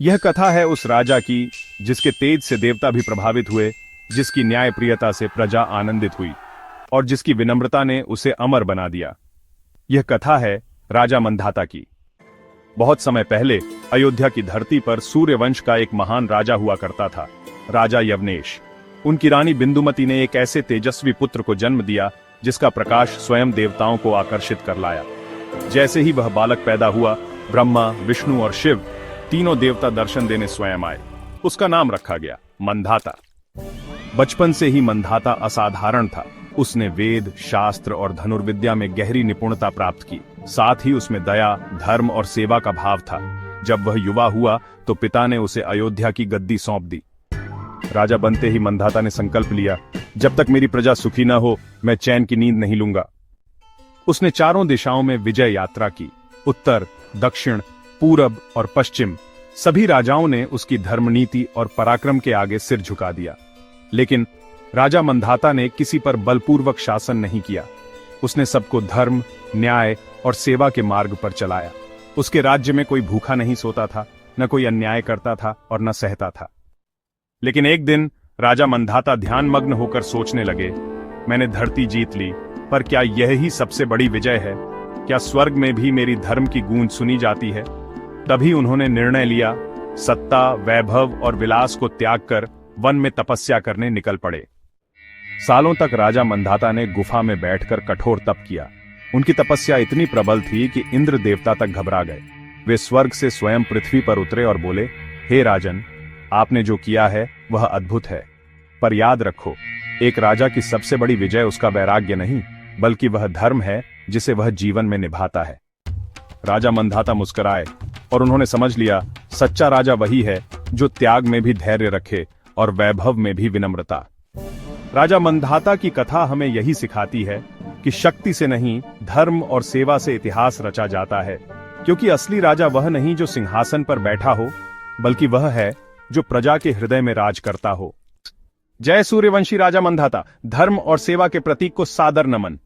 यह कथा है उस राजा की जिसके तेज से देवता भी प्रभावित हुए, जिसकी न्यायप्रियता से प्रजा आनंदित हुई और जिसकी विनम्रता ने उसे अमर बना दिया। यह कथा है राजा मंधाता की। बहुत समय पहले अयोध्या की धरती पर सूर्यवंश का एक महान राजा हुआ करता था, राजा यवनेश। उनकी रानी बिंदुमती ने एक ऐसे तेजस्वी पुत्र को जन्म दिया जिसका प्रकाश स्वयं देवताओं को आकर्षित कर लाया। जैसे ही वह बालक पैदा हुआ, ब्रह्मा, विष्णु और शिव तीनों देवता दर्शन देने स्वयं आए। उसका नाम रखा गया मंधाता। बचपन से ही मंधाता असाधारण था। उसने वेद, शास्त्र और धनुर्विद्या में गहरी निपुणता प्राप्त की। साथ ही उसमें दया, धर्म और सेवा का भाव था। जब वह युवा हुआ तो पिता ने उसे अयोध्या की गद्दी सौंप दी। राजा बनते ही मंधाता ने संकल्प लिया, जब तक मेरी प्रजा सुखी न हो, मैं चैन की नींद नहीं लूंगा। उसने चारों दिशाओं में विजय यात्रा की। उत्तर, दक्षिण, पूरब और पश्चिम सभी राजाओं ने उसकी धर्मनीति और पराक्रम के आगे सिर झुका दिया। लेकिन राजा मंधाता ने किसी पर बलपूर्वक शासन नहीं किया। उसने सबको धर्म, न्याय और सेवा के मार्ग पर चलाया। उसके राज्य में कोई भूखा नहीं सोता था, न कोई अन्याय करता था और न सहता था। लेकिन एक दिन राजा मंधाता ध्यानमग्न होकर सोचने लगे, मैंने धरती जीत ली, पर क्या यह ही सबसे बड़ी विजय है? क्या स्वर्ग में भी मेरी धर्म की गूंज सुनी जाती है? तभी उन्होंने निर्णय लिया, सत्ता, वैभव और विलास को त्याग कर वन में तपस्या करने निकल पड़े। सालों तक राजा मंधाता ने गुफा में बैठकर कठोर तप किया। उनकी तपस्या इतनी प्रबल थी कि इंद्र देवता तक घबरा गए। वे स्वर्ग से स्वयं पृथ्वी पर उतरे और बोले, हे राजन, आपने जो किया है वह अद्भुत है, पर याद रखो, एक राजा की सबसे बड़ी विजय उसका वैराग्य नहीं, बल्कि वह धर्म है जिसे वह जीवन में निभाता है। राजा मंधाता मुस्कुराए और उन्होंने समझ लिया, सच्चा राजा वही है जो त्याग में भी धैर्य रखे और वैभव में भी विनम्रता। राजा मंधाता की कथा हमें यही सिखाती है कि शक्ति से नहीं, धर्म और सेवा से इतिहास रचा जाता है, क्योंकि असली राजा वह नहीं जो सिंहासन पर बैठा हो, बल्कि वह है जो प्रजा के हृदय में राज करता हो। जय सूर्यवंशी राजा मंधाता। धर्म और सेवा के प्रतीक को सादर नमन।